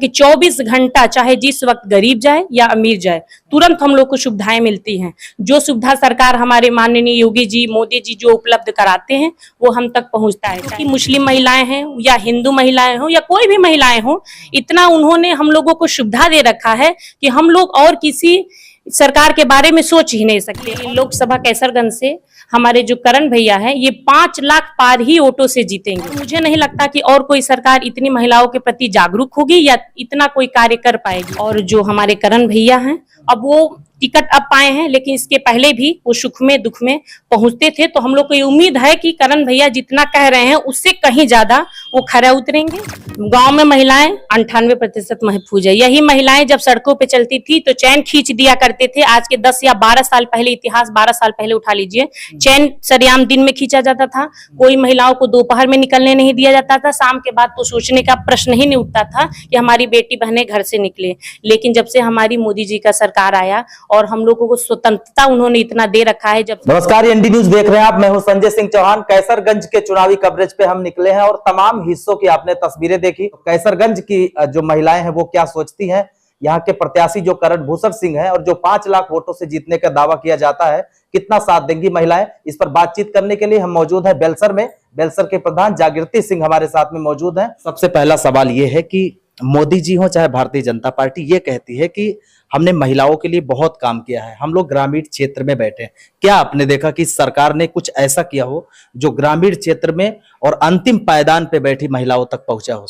कि 24 घंटा चाहे जिस वक्त गरीब जाए या अमीर जाए, तुरंत हम लोग को सुविधाएं मिलती हैं। जो सुविधा सरकार हमारे माननीय योगी जी, मोदी जी जो उपलब्ध कराते हैं वो हम तक पहुंचता है। चाहे मुस्लिम महिलाएं हैं या हिंदू महिलाएं हो या कोई भी महिलाएं हो, इतना उन्होंने हम लोगों को सुविधा दे रखा है कि हम लोग और किसी सरकार के बारे में सोच ही नहीं सकते। लोकसभा कैसरगंज से हमारे जो करण भैया हैं, ये 5 लाख पार ही वोटों से जीतेंगे। मुझे नहीं लगता कि और कोई सरकार इतनी महिलाओं के प्रति जागरूक होगी या इतना कोई कार्य कर पाएगी। और जो हमारे करण भैया हैं, अब वो टिकट अब पाए हैं, लेकिन इसके पहले भी वो सुख में दुख में पहुंचते थे। तो हम लोग को ये उम्मीद है कि करण भैया जितना कह रहे हैं उससे कहीं ज्यादा वो खरा उतरेंगे। गांव में महिलाएं 98% महफूज है। यही महिलाएं जब सड़कों पे चलती थी तो चैन खींच दिया करते थे। आज के 10 या 12 साल पहले इतिहास, 12 साल पहले उठा लीजिए, चैन सरेआम दिन में खींचा जाता था। कोई महिलाओं को दोपहर में निकलने नहीं दिया जाता था। शाम के बाद तो सोचने का प्रश्न ही नहीं उठता था कि हमारी बेटी बहनें घर से निकले। लेकिन जब से हमारी मोदी जी का सरकार आया और हम लोगों को स्वतंत्रता उन्होंने इतना दे रखा है। जब नमस्कार, एनडी न्यूज देख रहे हैं आप। मैं हूं संजय सिंह चौहान। कैसरगंज के चुनावी कवरेज पे हम निकले हैं और तमाम हिस्सों की आपने तस्वीरें देखी। कैसरगंज की जो महिलाएं हैं वो क्या सोचती हैं, यहाँ के प्रत्याशी जो करण भूषण सिंह हैं और जो 5 लाख वोटों से जीतने का दावा किया जाता है, कितना साथ देंगी महिलाएं, इस पर बातचीत करने के लिए हम मौजूद हैं बेलसर में। बेलसर के प्रधान जागृति सिंह हमारे साथ में मौजूद हैं। सबसे पहला सवाल ये है कि मोदी जी हो चाहे भारतीय जनता पार्टी, ये कहती है कि हमने महिलाओं के लिए बहुत काम किया है, हम लोग ग्रामीण क्षेत्र में बैठे हैं। क्या आपने देखा कि सरकार ने कुछ ऐसा किया हो जो ग्रामीण क्षेत्र में और अंतिम पायदान पे बैठी महिलाओं तक पहुंचा हो?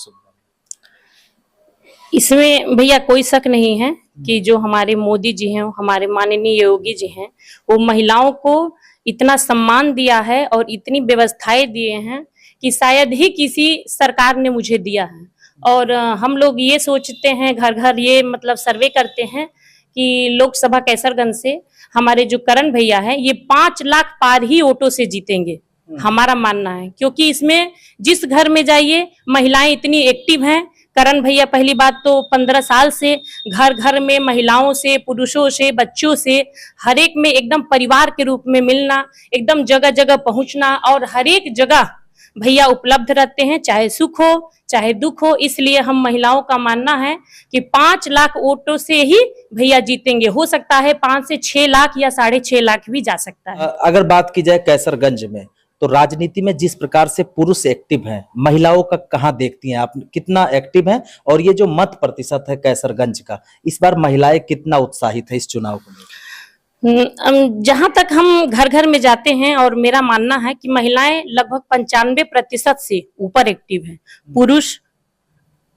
इसमें भैया कोई शक नहीं है कि जो हमारे मोदी जी हैं, हमारे माननीय योगी जी हैं, वो महिलाओं को इतना सम्मान दिया है और इतनी व्यवस्थाएं दिए हैं कि शायद ही किसी सरकार ने मुझे दिया है। और हम लोग ये सोचते हैं, घर घर ये मतलब सर्वे करते हैं कि लोकसभा कैसरगंज से हमारे जो करण भैया हैं, ये 5 लाख पार ही वोटों से जीतेंगे, हमारा मानना है। क्योंकि इसमें जिस घर में जाइए महिलाएं इतनी एक्टिव हैं। करण भैया पहली बात तो 15 साल से घर घर में महिलाओं से, पुरुषों से, बच्चों से हर एक में एकदम परिवार के रूप में मिलना, एकदम जगह जगह पहुंचना और हर एक जगह भैया उपलब्ध रहते हैं, चाहे सुख हो चाहे दुख हो। इसलिए हम महिलाओं का मानना है कि 5 लाख वोटों से ही भैया जीतेंगे। हो सकता है 5 से 6 लाख या 6.5 लाख भी जा सकता है। अगर बात की जाए कैसरगंज में, तो राजनीति में जिस प्रकार से पुरुष एक्टिव हैं, महिलाओं का कहाँ देखती हैं आप, कितना एक्टिव हैं? और ये जो मत प्रतिशत है कैसरगंज का, इस बार महिलाएं कितना उत्साहित है इस चुनाव को लेकर? जहां तक हम घर घर में जाते हैं और मेरा मानना है कि महिलाएं लगभग 95% से ऊपर एक्टिव हैं। पुरुष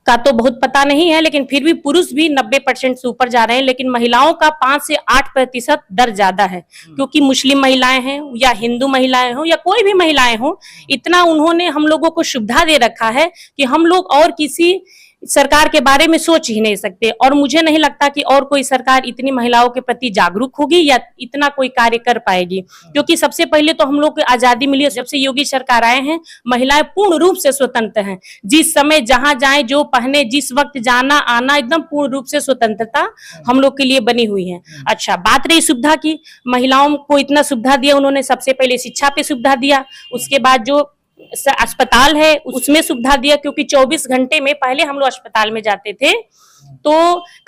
का तो बहुत पता नहीं है, लेकिन फिर भी पुरुष भी 90% से ऊपर जा रहे हैं। लेकिन महिलाओं का 5 से 8% दर ज्यादा है। क्योंकि मुस्लिम महिलाएं हैं या हिंदू महिलाएं हो या कोई भी महिलाएं हो, इतना उन्होंने हम लोगों को सुविधा दे रखा है कि हम लोग और किसी सरकार के बारे में सोच ही नहीं सकते। और मुझे नहीं लगता कि और कोई सरकार इतनी महिलाओं के प्रति जागरूक होगी या इतना कोई कार्य कर पाएगी। क्योंकि सबसे पहले तो हम लोग को आजादी मिली, जब से योगी सरकार आए हैं महिलाएं पूर्ण रूप से स्वतंत्र हैं। जिस समय जहां जाए, जो पहने, जिस वक्त जाना आना, एकदम पूर्ण रूप से स्वतंत्रता हम लोग के लिए बनी हुई है। अच्छा, बात रही सुविधा की, महिलाओं को इतना सुविधा दिया उन्होंने। सबसे पहले शिक्षा पे सुविधा दिया, उसके बाद जो अस्पताल है उसमें सुविधा दिया। क्योंकि 24 घंटे में पहले हम लोग अस्पताल में जाते थे तो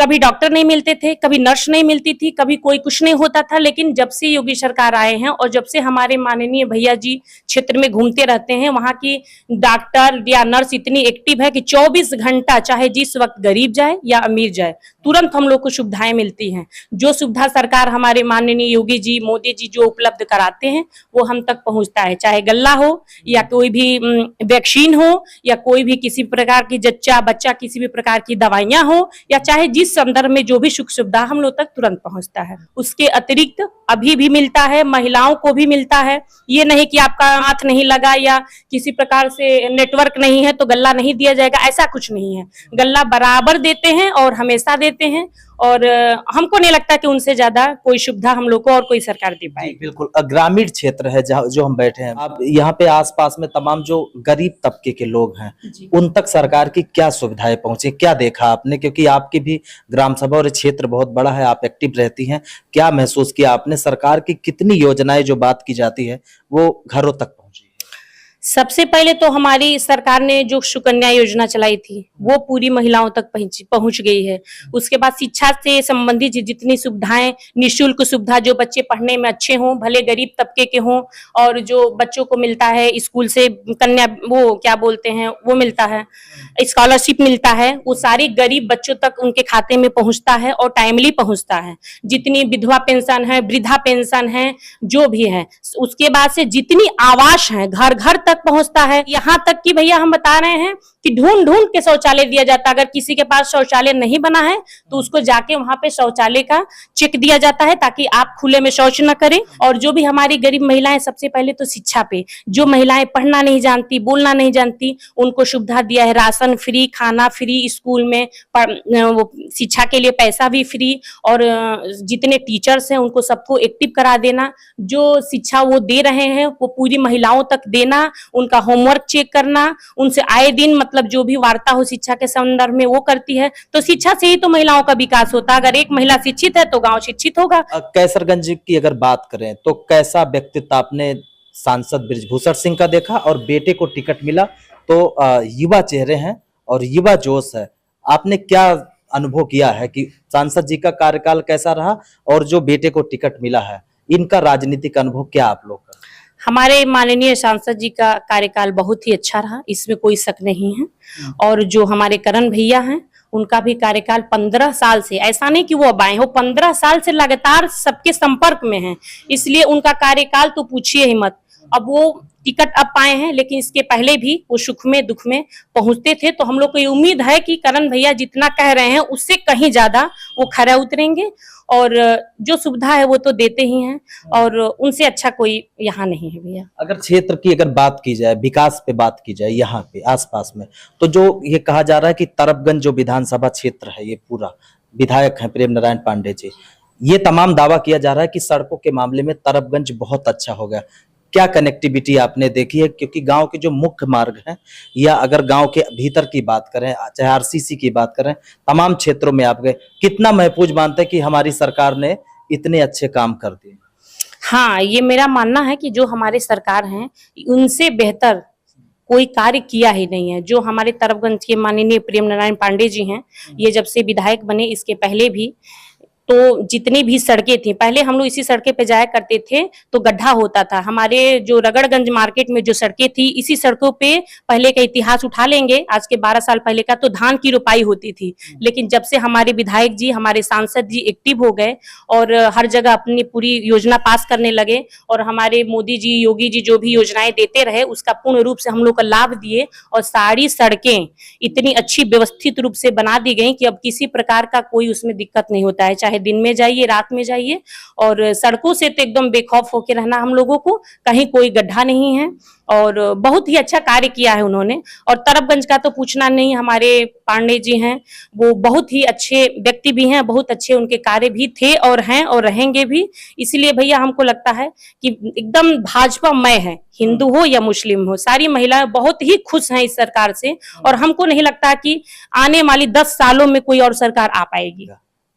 कभी डॉक्टर नहीं मिलते थे, कभी नर्स नहीं मिलती थी, कभी कोई कुछ नहीं होता था। लेकिन जब से योगी सरकार आए हैं और जब से हमारे माननीय भैया जी क्षेत्र में घूमते रहते हैं, वहां की डॉक्टर या नर्स इतनी एक्टिव है कि 24 घंटा चाहे जिस वक्त गरीब जाए या अमीर जाए, तुरंत हम लोग को सुविधाएं मिलती हैं। जो सुविधा सरकार हमारे माननीय योगी जी, मोदी जी जो उपलब्ध कराते हैं वो हम तक पहुंचता है। चाहे गल्ला हो या कोई भी वैक्सीन हो या कोई भी किसी प्रकार की जच्चा बच्चा किसी भी प्रकार की दवाइयां हो, या चाहे जिस संदर्भ में जो भी सुख सुविधा हम लोग तक तुरंत पहुंचता है। उसके अतिरिक्त अभी भी मिलता है, महिलाओं को भी मिलता है। ये नहीं कि आपका हाथ नहीं लगा या किसी प्रकार से नेटवर्क नहीं है तो गल्ला नहीं दिया जाएगा, ऐसा कुछ नहीं है। गल्ला बराबर देते हैं और हमेशा देते हैं। और हमको नहीं लगता कि उनसे ज्यादा कोई सुविधा हम लोग को और कोई सरकार दे पाएगी। बिल्कुल, ग्रामीण क्षेत्र है जहाँ जो हम बैठे हैं, अब यहाँ पे आसपास में तमाम जो गरीब तबके के लोग हैं, उन तक सरकार की क्या सुविधाएं पहुंची, क्या देखा आपने? क्योंकि आपकी भी ग्राम सभा और क्षेत्र बहुत बड़ा है, आप एक्टिव रहती हैं, क्या महसूस किया आपने? सरकार की कितनी योजनाएं जो बात की जाती है वो घरों तक पहुंची है? सबसे पहले तो हमारी सरकार ने जो सुकन्या योजना चलाई थी वो पूरी महिलाओं तक पहुंच गई है। उसके बाद शिक्षा से संबंधित जितनी सुविधाएं, निःशुल्क सुविधा, जो बच्चे पढ़ने में अच्छे हों, भले गरीब तबके के हों, और जो बच्चों को मिलता है स्कूल से कन्या, वो क्या बोलते हैं, वो मिलता है, स्कॉलरशिप मिलता है, वो सारी गरीब बच्चों तक उनके खाते में पहुंचता है और टाइमली पहुंचता है। जितनी विधवा पेंशन है, वृद्धा पेंशन है, जो भी है, उसके बाद से जितनी आवास है घर घर तक पहुंचता है। यहाँ तक कि भैया हम बता रहे हैं कि ढूंढ ढूंढ के शौचालय दिया जाता है। अगर किसी के पास शौचालय नहीं बना है तो उसको जाके वहां पे शौचालय का चेक दिया जाता है, ताकि आप खुले में शौच न करें। और जो भी हमारी गरीब महिलाएं, सबसे पहले तो शिक्षा पे, जो महिलाएं पढ़ना नहीं जानती, बोलना नहीं जानती, उनको सुविधा दिया है, राशन फ्री, खाना फ्री, स्कूल में वो शिक्षा के लिए पैसा भी फ्री, और जितने टीचर्स हैं उनको सबको एक्टिव करा देना। जो शिक्षा वो दे रहे हैं वो पूरी महिलाओं तक देना, उनका होमवर्क चेक करना, उनसे आए दिन मतलब जो भी वार्ता हो शिक्षा के संदर्भ में वो करती है। तो शिक्षा से ही तो महिलाओं का विकास होता है। अगर एक महिला शिक्षित है तो गांव शिक्षित होगा। कैसरगंज की अगर बात करें तो कैसा व्यक्तित्व आपने सांसद बृजभूषण सिंह का देखा, और बेटे को टिकट मिला तो युवा चेहरे हैं और युवा जोश है, आपने क्या अनुभव किया है कि सांसद जी का कार्यकाल कैसा रहा और जो बेटे को टिकट मिला है, इनका राजनीतिक अनुभव क्या आप लोग का? हमारे माननीय सांसद जी का कार्यकाल बहुत ही अच्छा रहा, इसमें कोई शक नहीं है। और जो हमारे करण भैया हैं, उनका भी कार्यकाल 15 साल से, ऐसा नहीं कि वो अब आए हो, 15 साल से लगातार सबके संपर्क में हैं, इसलिए उनका कार्यकाल तो पूछिए ही मत। अब वो टिकट अब पाए हैं, लेकिन इसके पहले भी वो सुख में दुख में पहुंचते थे। तो हम लोग को ये उम्मीद है कि करण भैया जितना कह रहे हैं उससे कहीं ज्यादा वो खरा उतरेंगे, और जो सुविधा है वो तो देते ही हैं, और उनसे अच्छा कोई यहाँ नहीं है भैया। अगर क्षेत्र की अगर बात की जाए, विकास पे बात की जाए यहाँ पे आसपास में, तो जो ये कहा जा रहा है कि तरबगंज जो विधानसभा क्षेत्र है, ये पूरा विधायक है प्रेम नारायण पांडे जी, ये तमाम दावा किया जा रहा है कि सड़कों के मामले में तरबगंज बहुत अच्छा हो गया। क्या कनेक्टिविटी आपने देखी है? क्योंकि गांव के जो मुख्य मार्ग हैं, या अगर गांव के भीतर की बात करें, चाहे आरसीसी की बात करें, तमाम क्षेत्रों में आप गए, कितना महफूज मानते हैं कि हमारी सरकार ने इतने अच्छे काम कर दिए? हाँ, ये मेरा मानना है कि जो हमारे सरकार हैं उनसे बेहतर कोई कार्य किया ही नहीं है। जो हमारे तरबगंज के माननीय प्रेम नारायण पांडे जी हैं, ये जब से विधायक बने, इसके पहले भी तो जितनी भी सड़कें थी, पहले हम लोग इसी सड़के पे जाया करते थे तो गड्ढा होता था। हमारे जो रगड़गंज मार्केट में जो सड़कें थी, इसी सड़कों पे पहले का इतिहास उठा लेंगे, आज के 12 साल पहले का, तो धान की रोपाई होती थी। लेकिन जब से हमारे विधायक जी, हमारे सांसद जी एक्टिव हो गए और हर जगह अपनी पूरी योजना पास करने लगे, और हमारे मोदी जी, योगी जी जो भी योजनाएं देते रहे उसका पूर्ण रूप से हम लोग को लाभ दिए, और सारी सड़कें इतनी अच्छी व्यवस्थित रूप से बना दी गई कि अब किसी प्रकार का कोई उसमें दिक्कत नहीं होता है। चाहे दिन में जाइए, रात में जाइए, और सड़कों से तो एकदम बेखौफ होके रहना हम लोगों को, कहीं कोई गड्ढा नहीं है, और बहुत ही अच्छा कार्य किया है उन्होंने। और तरबगंज का तो पूछना नहीं, हमारे पांडे जी हैं, वो बहुत ही अच्छे व्यक्ति भी हैं, बहुत अच्छे उनके कार्य भी थे और हैं और रहेंगे भी। इसलिए भैया हमको लगता है कि एकदम भाजपा मय है, हिंदू हो या मुस्लिम हो, सारी महिलाएं बहुत ही खुश हैं इस सरकार से, और हमको नहीं लगता कि आने वाली 10 सालों में कोई और सरकार आ पाएगी।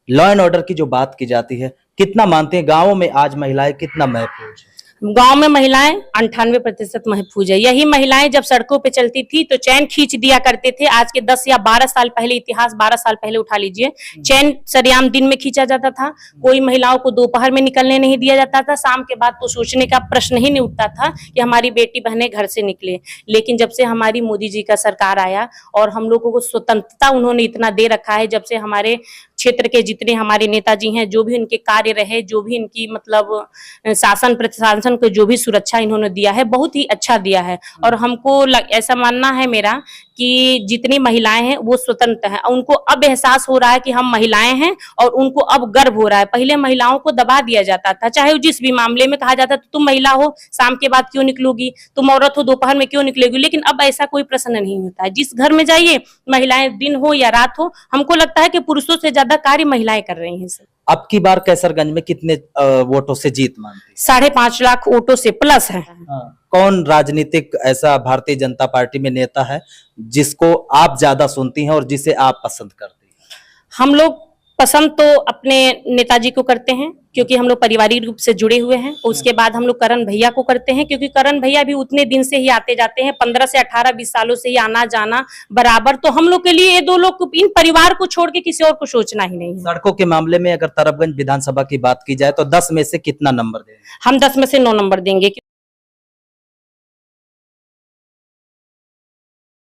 लॉ एंड ऑर्डर की जो बात की जाती है, कितना मानते हैं गांवों में आज महिलाएं कितना महफूज है? गांव में महिलाएं 98% महफूज है। यही महिलाएं जब सड़कों पे चलती थी तो चैन खींच दिया करते थे। आज के 10 या 12 साल पहले, इतिहास 12 साल पहले उठा लीजिए, चैन सरेआम दिन में खींचा जाता था। कोई महिलाओं को दोपहर में निकलने नहीं दिया जाता था। शाम के बाद तो सोचने का प्रश्न ही नहीं उठता था कि हमारी बेटी बहनें घर से निकले। लेकिन जब से हमारी मोदी जी का सरकार आया और हम लोगों को स्वतंत्रता उन्होंने इतना दे रखा है, जब से हमारे क्षेत्र के जितने हमारे नेताजी हैं, जो भी उनके कार्य रहे, जो भी इनकी मतलब शासन प्रशासन को जो भी सुरक्षा इन्होंने दिया है, बहुत ही अच्छा दिया है। और हमको ऐसा मानना है मेरा कि जितनी महिलाएं हैं वो स्वतंत्र हैं, उनको अब एहसास हो रहा है कि हम महिलाएं हैं, और उनको अब गर्व हो रहा है। पहले महिलाओं को दबा दिया जाता था, चाहे जिस भी मामले में कहा जाता था तुम महिला हो, शाम के बाद क्यों निकलोगी, तुम औरत हो, दोपहर में क्यों निकलोगी। लेकिन अब ऐसा कोई प्रश्न नहीं होता है। जिस घर में जाइए, महिलाएं दिन हो या रात हो, हमको लगता है कि पुरुषों से ज्यादा कार्य महिलाएं कर रही हैं। अब की बार कैसरगंज में कितने वोटों से जीत मानती है? 5.5 लाख वोटों से प्लस है। कौन राजनीतिक ऐसा भारतीय जनता पार्टी में नेता है जिसको आप ज्यादा सुनती हैं और जिसे आप पसंद करती हैं? हम लोग पसंद तो अपने नेताजी को करते हैं क्योंकि हम लोग पारिवारिक रूप से जुड़े हुए हैं। उसके बाद हम लोग करण भैया को करते हैं क्योंकि करण भैया भी उतने दिन से ही आते जाते हैं, 15 से 18-20 सालों से ही आना जाना बराबर। तो हम लोग के लिए ये दो लोग, इन परिवार को छोड़ के किसी और को सोचना ही नहीं है। सड़कों के मामले में अगर तरफगंज विधानसभा की बात की जाए तो 10 में से कितना नंबर देंगे? हम 10 में से 9 नंबर देंगे।